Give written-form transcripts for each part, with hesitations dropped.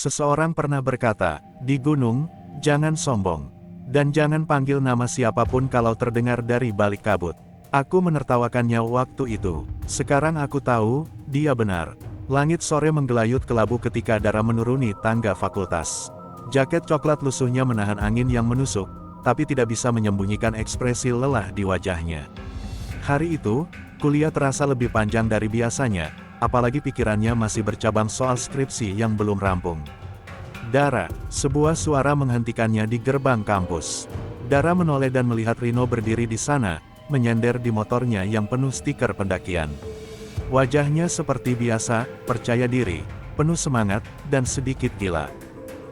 Seseorang pernah berkata, di gunung, jangan sombong. Dan jangan panggil nama siapapun kalau terdengar dari balik kabut. Aku menertawakannya waktu itu. Sekarang aku tahu, dia benar. Langit sore menggelayut kelabu ketika Dara menuruni tangga fakultas. Jaket coklat lusuhnya menahan angin yang menusuk, tapi tidak bisa menyembunyikan ekspresi lelah di wajahnya. Hari itu, kuliah terasa lebih panjang dari biasanya, apalagi pikirannya masih bercabang soal skripsi yang belum rampung. Dara, sebuah suara menghentikannya di gerbang kampus. Dara menoleh dan melihat Rino berdiri di sana, menyender di motornya yang penuh stiker pendakian. Wajahnya seperti biasa, percaya diri, penuh semangat, dan sedikit gila.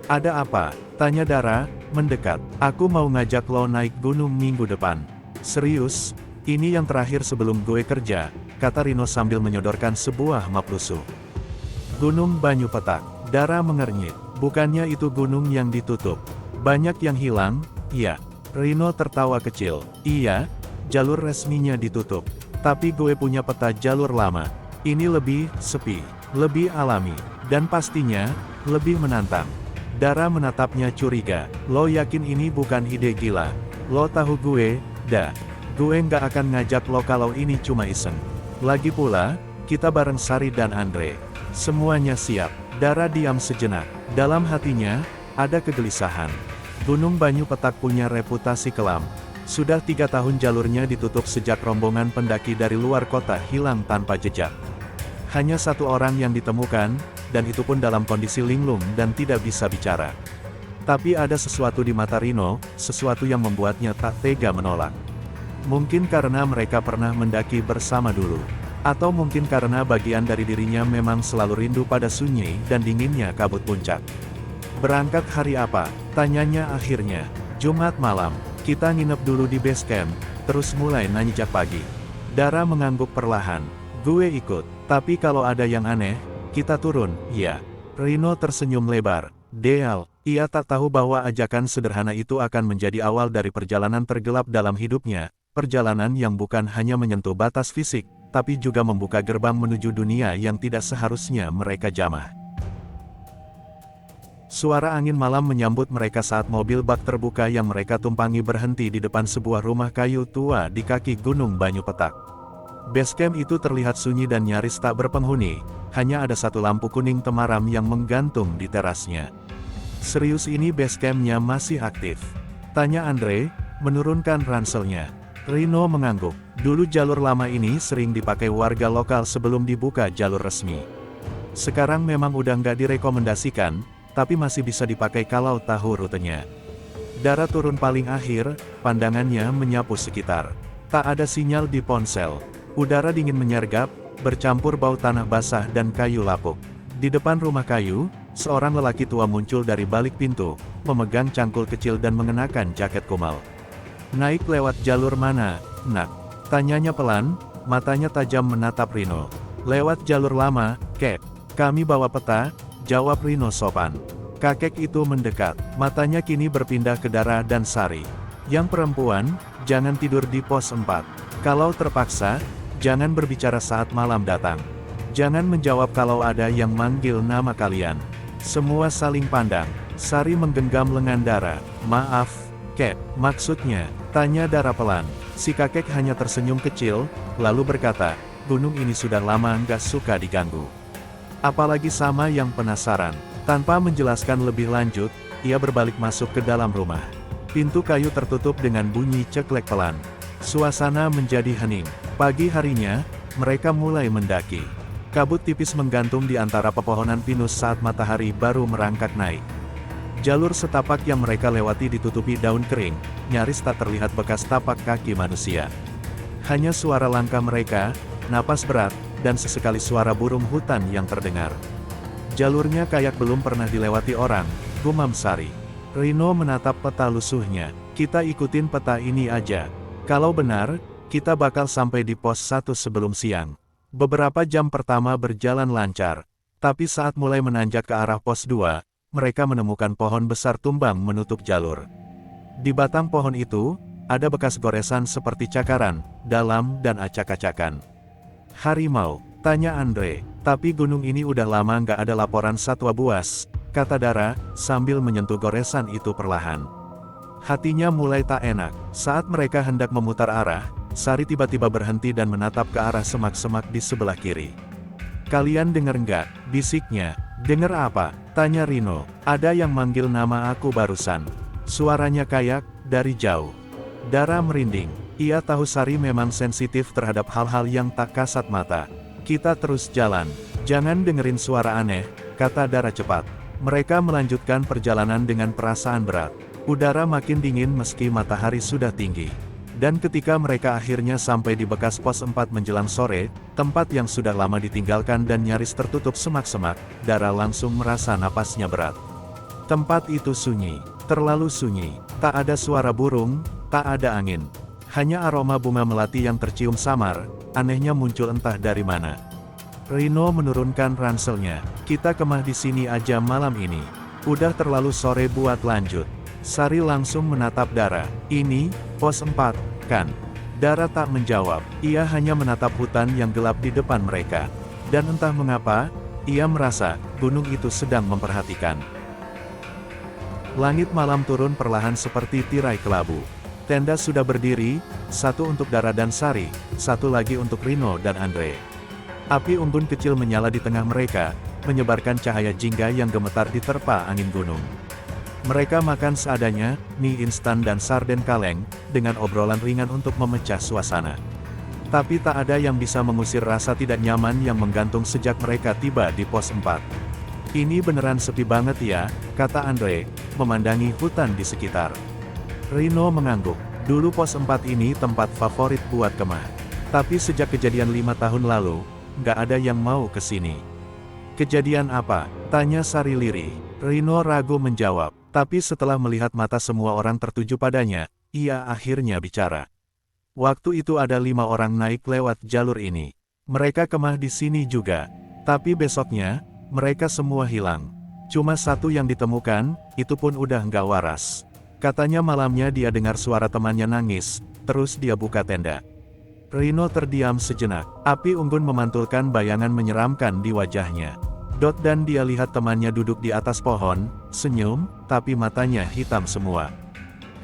Ada apa? Tanya Dara, mendekat. Aku mau ngajak lo naik gunung minggu depan. Serius? Ini yang terakhir sebelum gue kerja, kata Rino sambil menyodorkan sebuah map lusuh. Gunung Banyu Petak. Dara mengernyit. Bukannya itu gunung yang ditutup. Banyak yang hilang, iya. Rino tertawa kecil. Iya, jalur resminya ditutup. Tapi gue punya peta jalur lama. Ini lebih sepi, lebih alami, dan pastinya, lebih menantang. Dara menatapnya curiga. Lo yakin ini bukan ide gila? Lo tahu gue, gue nggak akan ngajak lo kalau ini cuma iseng. Lagi pula, kita bareng Sari dan Andre. Semuanya siap. Dara diam sejenak. Dalam hatinya, ada kegelisahan. Gunung Banyu Petak punya reputasi kelam. Sudah 3 tahun jalurnya ditutup sejak rombongan pendaki dari luar kota hilang tanpa jejak. Hanya 1 orang yang ditemukan, dan itu pun dalam kondisi linglung dan tidak bisa bicara. Tapi ada sesuatu di mata Rino, sesuatu yang membuatnya tak tega menolak. Mungkin karena mereka pernah mendaki bersama dulu. Atau mungkin karena bagian dari dirinya memang selalu rindu pada sunyi dan dinginnya kabut puncak. Berangkat hari apa? Tanyanya akhirnya. Jumat malam. Kita nginep dulu di base camp, terus mulai nanjak pagi. Dara mengangguk perlahan. Gue ikut, tapi kalau ada yang aneh, kita turun, ya. Rino tersenyum lebar. Deal. Ia tak tahu bahwa ajakan sederhana itu akan menjadi awal dari perjalanan tergelap dalam hidupnya. Perjalanan yang bukan hanya menyentuh batas fisik, tapi juga membuka gerbang menuju dunia yang tidak seharusnya mereka jamah. Suara angin malam menyambut mereka saat mobil bak terbuka yang mereka tumpangi berhenti di depan sebuah rumah kayu tua di kaki Gunung Banyu Petak. Basecamp itu terlihat sunyi dan nyaris tak berpenghuni, hanya ada 1 lampu kuning temaram yang menggantung di terasnya. Serius ini basecampnya masih aktif? Tanya Andre, menurunkan ranselnya. Rino mengangguk. Dulu jalur lama ini sering dipakai warga lokal sebelum dibuka jalur resmi. Sekarang memang udah nggak direkomendasikan, tapi masih bisa dipakai kalau tahu rutenya. Dara turun paling akhir, pandangannya menyapu sekitar. Tak ada sinyal di ponsel. Udara dingin menyergap, bercampur bau tanah basah dan kayu lapuk. Di depan rumah kayu, seorang lelaki tua muncul dari balik pintu, memegang cangkul kecil dan mengenakan jaket kumal. Naik lewat jalur mana, nak? Tanyanya pelan, matanya tajam menatap Rino. Lewat jalur lama, kek. Kami bawa peta, jawab Rino sopan. Kakek itu mendekat, matanya kini berpindah ke Dara dan Sari. Yang perempuan, jangan tidur di pos 4. Kalau terpaksa, jangan berbicara saat malam datang. Jangan menjawab kalau ada yang manggil nama kalian. Semua saling pandang. Sari menggenggam lengan Dara. Maaf, kek, maksudnya, tanya Dara pelan. Si kakek hanya tersenyum kecil, lalu berkata, gunung ini sudah lama nggak suka diganggu. Apalagi sama yang penasaran. Tanpa menjelaskan lebih lanjut, ia berbalik masuk ke dalam rumah. Pintu kayu tertutup dengan bunyi ceklek pelan. Suasana menjadi hening. Pagi harinya, mereka mulai mendaki. Kabut tipis menggantung di antara pepohonan pinus saat matahari baru merangkak naik. Jalur setapak yang mereka lewati ditutupi daun kering, nyaris tak terlihat bekas tapak kaki manusia. Hanya suara langkah mereka, napas berat, dan sesekali suara burung hutan yang terdengar. Jalurnya kayak belum pernah dilewati orang, gumam Sari. Rino menatap peta lusuhnya. Kita ikutin peta ini aja. Kalau benar, kita bakal sampai di pos 1 sebelum siang. Beberapa jam pertama berjalan lancar, tapi saat mulai menanjak ke arah pos 2, mereka menemukan pohon besar tumbang menutup jalur. Di batang pohon itu, ada bekas goresan seperti cakaran, dalam dan acak-acakan. Harimau, tanya Andre, tapi gunung ini udah lama nggak ada laporan satwa buas, kata Dara, sambil menyentuh goresan itu perlahan. Hatinya mulai tak enak. Saat mereka hendak memutar arah, Sari tiba-tiba berhenti dan menatap ke arah semak-semak di sebelah kiri. "Kalian dengar nggak?" bisiknya. "Dengar apa?" tanya Rino. "Ada yang manggil nama aku barusan." Suaranya kayak dari jauh. Dara merinding. Ia tahu Sari memang sensitif terhadap hal-hal yang tak kasat mata. "Kita terus jalan. Jangan dengerin suara aneh," kata Dara cepat. Mereka melanjutkan perjalanan dengan perasaan berat. Udara makin dingin meski matahari sudah tinggi. Dan ketika mereka akhirnya sampai di bekas pos 4 menjelang sore, tempat yang sudah lama ditinggalkan dan nyaris tertutup semak-semak, Dara langsung merasa napasnya berat. Tempat itu sunyi, terlalu sunyi. Tak ada suara burung, tak ada angin. Hanya aroma bunga melati yang tercium samar, anehnya muncul entah dari mana. Rino menurunkan ranselnya. "Kita kemah di sini aja malam ini. Udah terlalu sore buat lanjut." Sari langsung menatap Dara. "Ini, pos 4, kan?" Dara tak menjawab. Ia hanya menatap hutan yang gelap di depan mereka. Dan entah mengapa, ia merasa gunung itu sedang memperhatikan. Langit malam turun perlahan seperti tirai kelabu. Tenda sudah berdiri, satu untuk Dara dan Sari, satu lagi untuk Rino dan Andre. Api unggun kecil menyala di tengah mereka, menyebarkan cahaya jingga yang gemetar diterpa angin gunung. Mereka makan seadanya, mie instan dan sarden kaleng, dengan obrolan ringan untuk memecah suasana. Tapi tak ada yang bisa mengusir rasa tidak nyaman yang menggantung sejak mereka tiba di pos 4. "Ini beneran sepi banget ya," kata Andre, memandangi hutan di sekitar. Rino mengangguk. "Dulu pos 4 ini tempat favorit buat kemah. Tapi sejak kejadian 5 tahun lalu, nggak ada yang mau ke sini." "Kejadian apa?" tanya Sari lirih. Rino ragu menjawab. Tapi setelah melihat mata semua orang tertuju padanya, ia akhirnya bicara. "Waktu itu ada 5 orang naik lewat jalur ini. Mereka kemah di sini juga. Tapi besoknya, mereka semua hilang. Cuma satu yang ditemukan, itu pun udah nggak waras. Katanya malamnya dia dengar suara temannya nangis, terus dia buka tenda." Rino terdiam sejenak. Api unggun memantulkan bayangan menyeramkan di wajahnya. Dan dia lihat temannya duduk di atas pohon, senyum, tapi matanya hitam semua.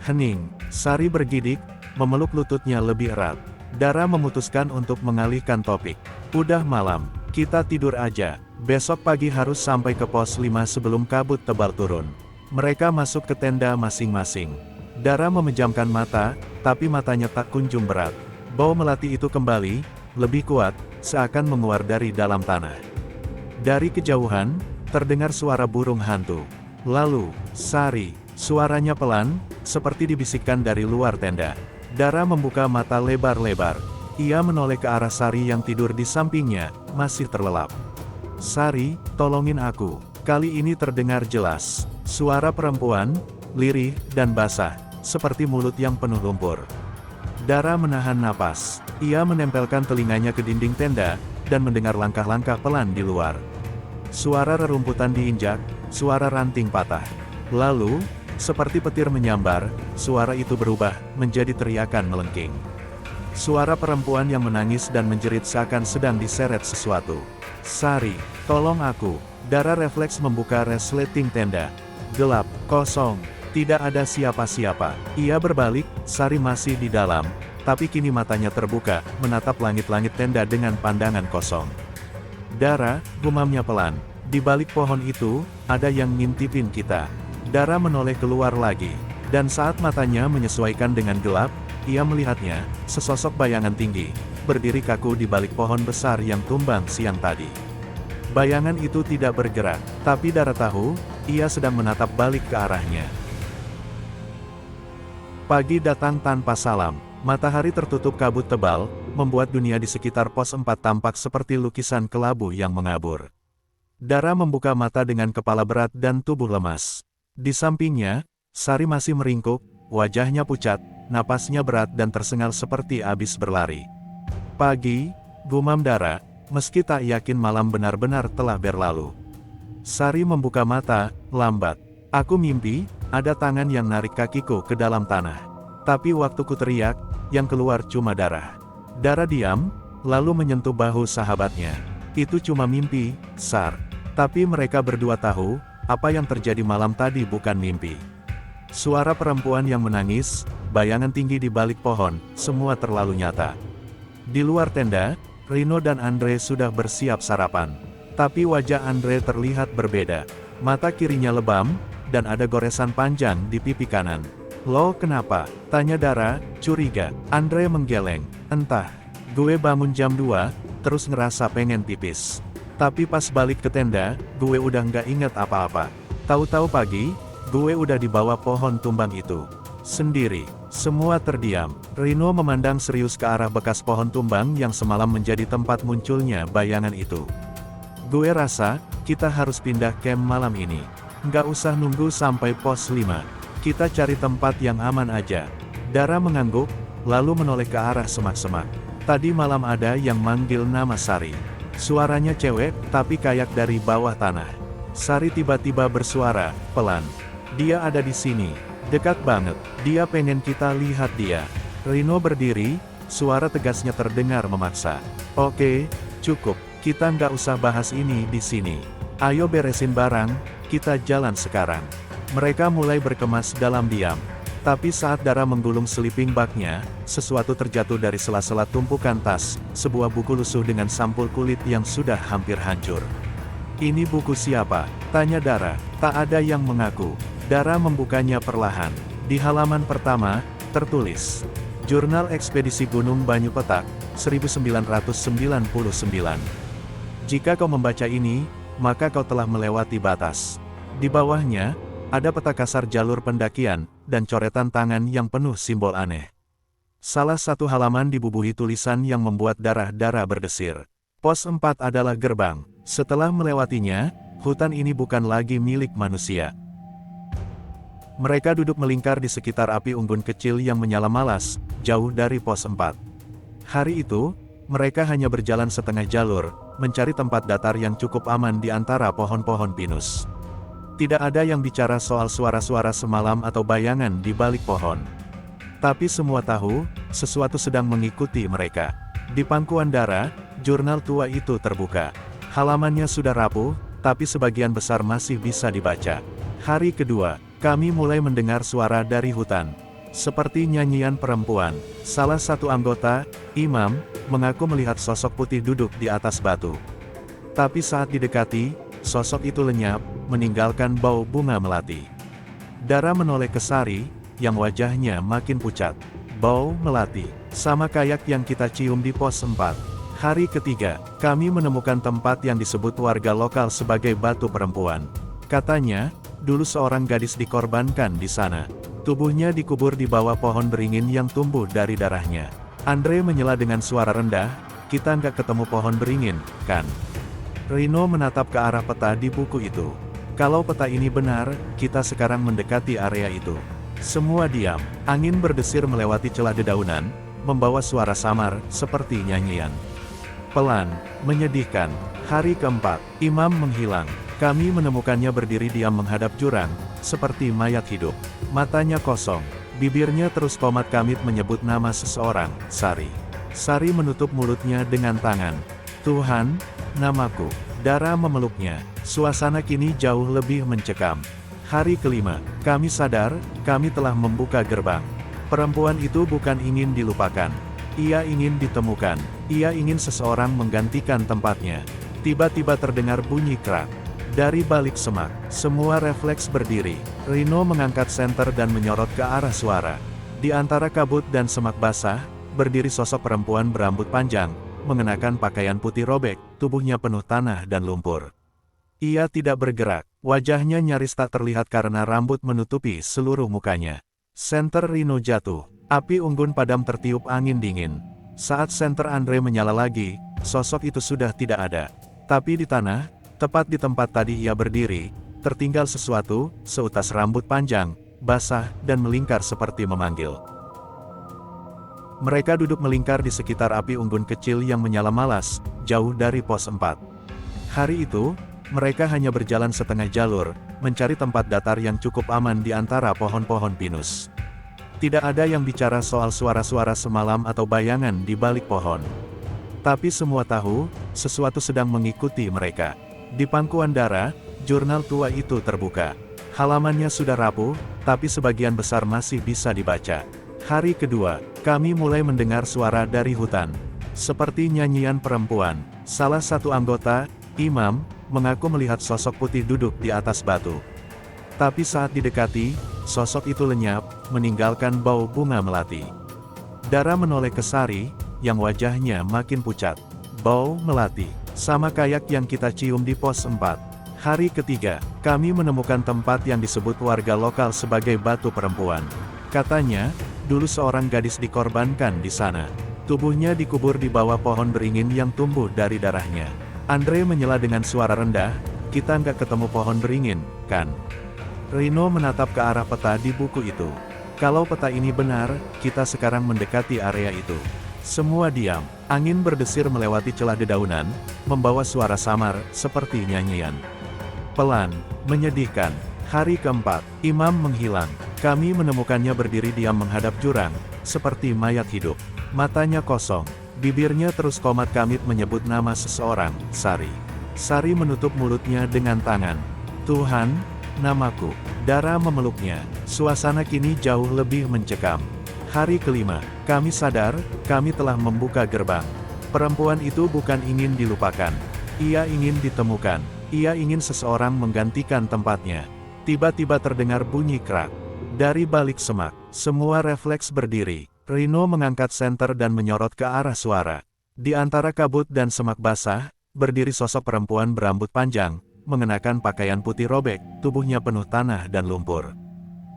Hening. Sari bergidik, memeluk lututnya lebih erat. Dara memutuskan untuk mengalihkan topik. "Udah malam, kita tidur aja. Besok pagi harus sampai ke pos 5 sebelum kabut tebal turun." Mereka masuk ke tenda masing-masing. Dara memejamkan mata, tapi matanya tak kunjung berat. Bau melati itu kembali, lebih kuat, seakan menguar dari dalam tanah. Dari kejauhan, terdengar suara burung hantu. Lalu, Sari, suaranya pelan, seperti dibisikkan dari luar tenda. Dara membuka mata lebar-lebar. Ia menoleh ke arah Sari yang tidur di sampingnya, masih terlelap. "Sari, tolongin aku." Kali ini terdengar jelas. Suara perempuan, lirih, dan basah, seperti mulut yang penuh lumpur. Dara menahan napas. Ia menempelkan telinganya ke dinding tenda, dan mendengar langkah-langkah pelan di luar. Suara rerumputan diinjak, suara ranting patah. Lalu, seperti petir menyambar, suara itu berubah menjadi teriakan melengking. Suara perempuan yang menangis dan menjerit seakan sedang diseret sesuatu. "Sari, tolong aku." Dara refleks membuka resleting tenda. Gelap, kosong, tidak ada siapa-siapa. Ia berbalik, Sari masih di dalam. Tapi kini matanya terbuka, menatap langit-langit tenda dengan pandangan kosong. "Dara," gumamnya pelan, "di balik pohon itu, ada yang ngintipin kita." Dara menoleh keluar lagi. Dan saat matanya menyesuaikan dengan gelap, ia melihatnya, sesosok bayangan tinggi, berdiri kaku di balik pohon besar yang tumbang siang tadi. Bayangan itu tidak bergerak, tapi Dara tahu, ia sedang menatap balik ke arahnya. Pagi datang tanpa salam. Matahari tertutup kabut tebal, membuat dunia di sekitar pos 4 tampak seperti lukisan kelabu yang mengabur. Dara membuka mata dengan kepala berat dan tubuh lemas. Di sampingnya, Sari masih meringkuk, wajahnya pucat, napasnya berat dan tersengal seperti habis berlari. "Pagi," gumam Dara, meski tak yakin malam benar-benar telah berlalu. Sari membuka mata, lambat. "Aku mimpi, ada tangan yang narik kakiku ke dalam tanah. Tapi waktu ku teriak, yang keluar cuma darah." Dara diam, lalu menyentuh bahu sahabatnya. "Itu cuma mimpi, Sar." Tapi mereka berdua tahu, apa yang terjadi malam tadi bukan mimpi. Suara perempuan yang menangis, bayangan tinggi di balik pohon, semua terlalu nyata. Di luar tenda, Rino dan Andre sudah bersiap sarapan. Tapi wajah Andre terlihat berbeda. Mata kirinya lebam, dan ada goresan panjang di pipi kanan. "Lo kenapa?" tanya Dara, curiga. Andre menggeleng. "Entah. Gue bangun jam 2, terus ngerasa pengen pipis. Tapi pas balik ke tenda, gue udah nggak inget apa-apa. Tahu-tahu pagi, gue udah di bawah pohon tumbang itu. Sendiri." Semua terdiam. Rino memandang serius ke arah bekas pohon tumbang yang semalam menjadi tempat munculnya bayangan itu. "Gue rasa, kita harus pindah camp malam ini. Nggak usah nunggu sampai pos 5. Kita cari tempat yang aman aja." Dara mengangguk, lalu menoleh ke arah semak-semak. Tadi malam ada yang manggil nama Sari. Suaranya cewek, tapi kayak dari bawah tanah. Sari tiba-tiba bersuara, pelan. "Dia ada di sini. Dekat banget. Dia pengen kita lihat dia." Rino berdiri, suara tegasnya terdengar memaksa. "Oke, cukup. Kita nggak usah bahas ini di sini. Ayo beresin barang, kita jalan sekarang." Mereka mulai berkemas dalam diam. Tapi saat Dara menggulung sleeping bag-nya, sesuatu terjatuh dari sela-sela tumpukan tas, sebuah buku lusuh dengan sampul kulit yang sudah hampir hancur. "Ini buku siapa?" tanya Dara. Tak ada yang mengaku. Dara membukanya perlahan. Di halaman pertama, tertulis, "Jurnal Ekspedisi Gunung Banyu Petak, 1999. Jika kau membaca ini, maka kau telah melewati batas." Di bawahnya, ada peta kasar jalur pendakian, dan coretan tangan yang penuh simbol aneh. Salah satu halaman dibubuhi tulisan yang membuat darah-darah berdesir. Pos 4 adalah gerbang. Setelah melewatinya, hutan ini bukan lagi milik manusia. Mereka duduk melingkar di sekitar api unggun kecil yang menyala malas, jauh dari pos 4. Hari itu, mereka hanya berjalan setengah jalur, mencari tempat datar yang cukup aman di antara pohon-pohon pinus. Tidak ada yang bicara soal suara-suara semalam atau bayangan di balik pohon. Tapi semua tahu, sesuatu sedang mengikuti mereka. Di pangkuan Dara, jurnal tua itu terbuka. Halamannya sudah rapuh, tapi sebagian besar masih bisa dibaca. Hari kedua, kami mulai mendengar suara dari hutan. Seperti nyanyian perempuan. Salah satu anggota, Imam, mengaku melihat sosok putih duduk di atas batu. Tapi saat didekati, sosok itu lenyap, meninggalkan bau bunga melati. Dara menoleh ke Sari, yang wajahnya makin pucat. "Bau melati, sama kayak yang kita cium di pos 4. Hari ketiga, kami menemukan tempat yang disebut warga lokal sebagai batu perempuan. Katanya, dulu seorang gadis dikorbankan di sana. Tubuhnya dikubur di bawah pohon beringin yang tumbuh dari darahnya." Andre menyela dengan suara rendah, "Kita nggak ketemu pohon beringin, kan?" Rino menatap ke arah peta di buku itu. "Kalau peta ini benar, kita sekarang mendekati area itu." Semua diam. Angin berdesir melewati celah dedaunan, membawa suara samar, seperti nyanyian. Pelan, menyedihkan. Hari keempat, Imam menghilang. Kami menemukannya berdiri diam menghadap jurang, seperti mayat hidup. Matanya kosong. Bibirnya terus komat kamit menyebut nama seseorang, Sari. Sari menutup mulutnya dengan tangan. "Tuhan, namaku." Dara memeluknya. Suasana kini jauh lebih mencekam. Hari kelima, kami sadar, kami telah membuka gerbang. Perempuan itu bukan ingin dilupakan. Ia ingin ditemukan. Ia ingin seseorang menggantikan tempatnya. Tiba-tiba terdengar bunyi krak. Dari balik semak, semua refleks berdiri. Rino mengangkat senter dan menyorot ke arah suara. Di antara kabut dan semak basah, berdiri sosok perempuan berambut panjang, mengenakan pakaian putih robek, tubuhnya penuh tanah dan lumpur. Ia tidak bergerak, wajahnya nyaris tak terlihat karena rambut menutupi seluruh mukanya. Senter Rino jatuh, api unggun padam tertiup angin dingin. Saat senter Andre menyala lagi, sosok itu sudah tidak ada. Tapi di tanah, tepat di tempat tadi ia berdiri, tertinggal sesuatu, seutas rambut panjang, basah, dan melingkar seperti memanggil. Mereka duduk melingkar di sekitar api unggun kecil yang menyala malas, jauh dari pos 4. Hari itu, mereka hanya berjalan setengah jalur, mencari tempat datar yang cukup aman di antara pohon-pohon pinus. Tidak ada yang bicara soal suara-suara semalam atau bayangan di balik pohon. Tapi semua tahu, sesuatu sedang mengikuti mereka. Di pangkuan Dara, jurnal tua itu terbuka. Halamannya sudah rapuh, tapi sebagian besar masih bisa dibaca. Hari kedua, kami mulai mendengar suara dari hutan. Seperti nyanyian perempuan. Salah satu anggota, Imam, mengaku melihat sosok putih duduk di atas batu. Tapi saat didekati, sosok itu lenyap, meninggalkan bau bunga melati. Dara menoleh ke Sari, yang wajahnya makin pucat. Bau melati, sama kayak yang kita cium di pos 4. Hari ketiga, kami menemukan tempat yang disebut warga lokal sebagai batu perempuan. Katanya, dulu seorang gadis dikorbankan di sana. Tubuhnya dikubur di bawah pohon beringin yang tumbuh dari darahnya. Andre menyela dengan suara rendah, kita nggak ketemu pohon beringin, kan? Rino menatap ke arah peta di buku itu. Kalau peta ini benar, kita sekarang mendekati area itu. Semua diam, angin berdesir melewati celah dedaunan, membawa suara samar, seperti nyanyian. Pelan, menyedihkan. Hari keempat, Imam menghilang. Kami menemukannya berdiri diam menghadap jurang, seperti mayat hidup. Matanya kosong, bibirnya terus komat kamit menyebut nama seseorang, Sari. Sari menutup mulutnya dengan tangan. Tuhan, namaku. Dara memeluknya. Suasana kini jauh lebih mencekam. Hari kelima, kami sadar, kami telah membuka gerbang. Perempuan itu bukan ingin dilupakan. Ia ingin ditemukan. Ia ingin seseorang menggantikan tempatnya. Tiba-tiba terdengar bunyi kerak. Dari balik semak, semua refleks berdiri. Rino mengangkat senter dan menyorot ke arah suara. Di antara kabut dan semak basah, berdiri sosok perempuan berambut panjang, mengenakan pakaian putih robek, tubuhnya penuh tanah dan lumpur.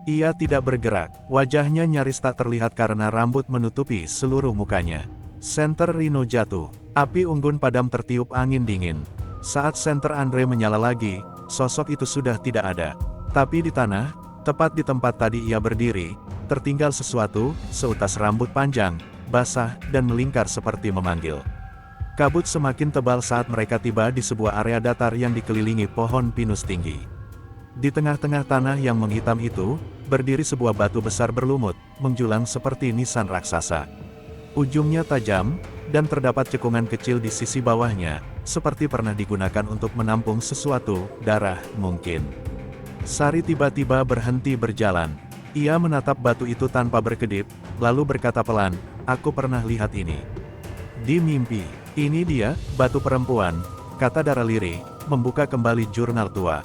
Ia tidak bergerak, wajahnya nyaris tak terlihat karena rambut menutupi seluruh mukanya. Senter Rino jatuh, api unggun padam tertiup angin dingin. Saat senter Andre menyala lagi, sosok itu sudah tidak ada. Tapi di tanah, tepat di tempat tadi ia berdiri, tertinggal sesuatu, seutas rambut panjang, basah, dan melingkar seperti memanggil. Kabut semakin tebal saat mereka tiba di sebuah area datar yang dikelilingi pohon pinus tinggi. Di tengah-tengah tanah yang menghitam itu, berdiri sebuah batu besar berlumut, menjulang seperti nisan raksasa. Ujungnya tajam, dan terdapat cekungan kecil di sisi bawahnya, seperti pernah digunakan untuk menampung sesuatu, darah, mungkin. Sari tiba-tiba berhenti berjalan. Ia menatap batu itu tanpa berkedip, lalu berkata pelan, "Aku pernah lihat ini. Di mimpi, ini dia, batu perempuan," kata Dara lirih, membuka kembali jurnal tua.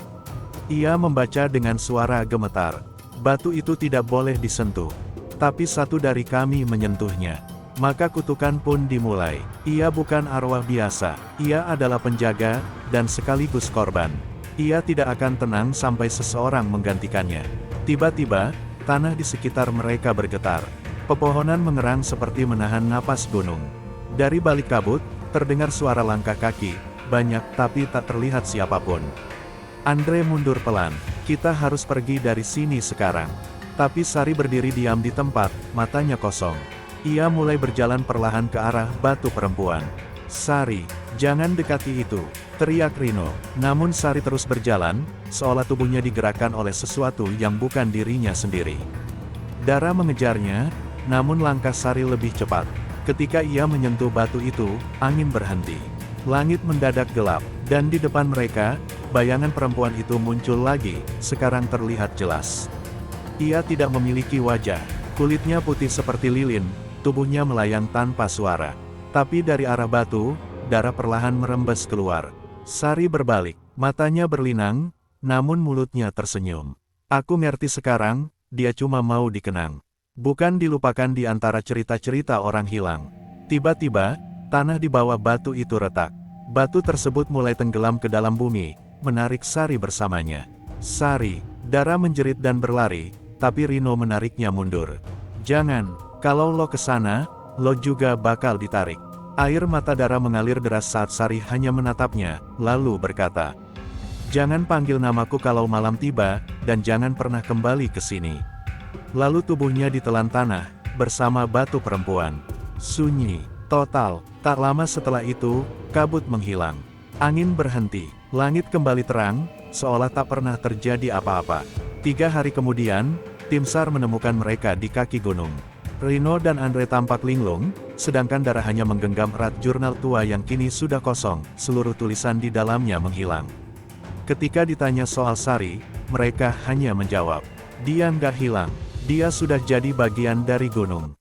Ia membaca dengan suara gemetar. Batu itu tidak boleh disentuh. Tapi satu dari kami menyentuhnya. Maka kutukan pun dimulai. Ia bukan arwah biasa. Ia adalah penjaga, dan sekaligus korban. Ia tidak akan tenang sampai seseorang menggantikannya. Tiba-tiba, tanah di sekitar mereka bergetar. Pepohonan mengerang seperti menahan napas gunung. Dari balik kabut, terdengar suara langkah kaki, banyak tapi tak terlihat siapapun. Andre mundur pelan. Kita harus pergi dari sini sekarang. Tapi Sari berdiri diam di tempat, matanya kosong. Ia mulai berjalan perlahan ke arah batu perempuan. "Sari, jangan dekati itu," teriak Rino. Namun Sari terus berjalan, seolah tubuhnya digerakkan oleh sesuatu yang bukan dirinya sendiri. Dara mengejarnya, namun langkah Sari lebih cepat. Ketika ia menyentuh batu itu, angin berhenti. Langit mendadak gelap, dan di depan mereka, bayangan perempuan itu muncul lagi, sekarang terlihat jelas. Ia tidak memiliki wajah, kulitnya putih seperti lilin, tubuhnya melayang tanpa suara. Tapi dari arah batu, darah perlahan merembes keluar. Sari berbalik, matanya berlinang, namun mulutnya tersenyum. "Aku ngerti sekarang, dia cuma mau dikenang. Bukan dilupakan di antara cerita-cerita orang hilang." Tiba-tiba, tanah di bawah batu itu retak. Batu tersebut mulai tenggelam ke dalam bumi, menarik Sari bersamanya. "Sari!" Dara menjerit dan berlari, tapi Rino menariknya mundur. "Jangan, kalau lo kesana, lo juga bakal ditarik." Air mata Dara mengalir deras saat Sari hanya menatapnya, lalu berkata, "Jangan panggil namaku kalau malam tiba, dan jangan pernah kembali ke sini." Lalu tubuhnya ditelan tanah, bersama batu perempuan. Sunyi, total. Tak lama setelah itu, kabut menghilang. Angin berhenti, langit kembali terang, seolah tak pernah terjadi apa-apa. 3 hari kemudian, tim SAR menemukan mereka di kaki gunung. Rino dan Andre tampak linglung, sedangkan Dara hanya menggenggam erat jurnal tua yang kini sudah kosong, seluruh tulisan di dalamnya menghilang. Ketika ditanya soal Sari, mereka hanya menjawab, dia nggak hilang, dia sudah jadi bagian dari gunung.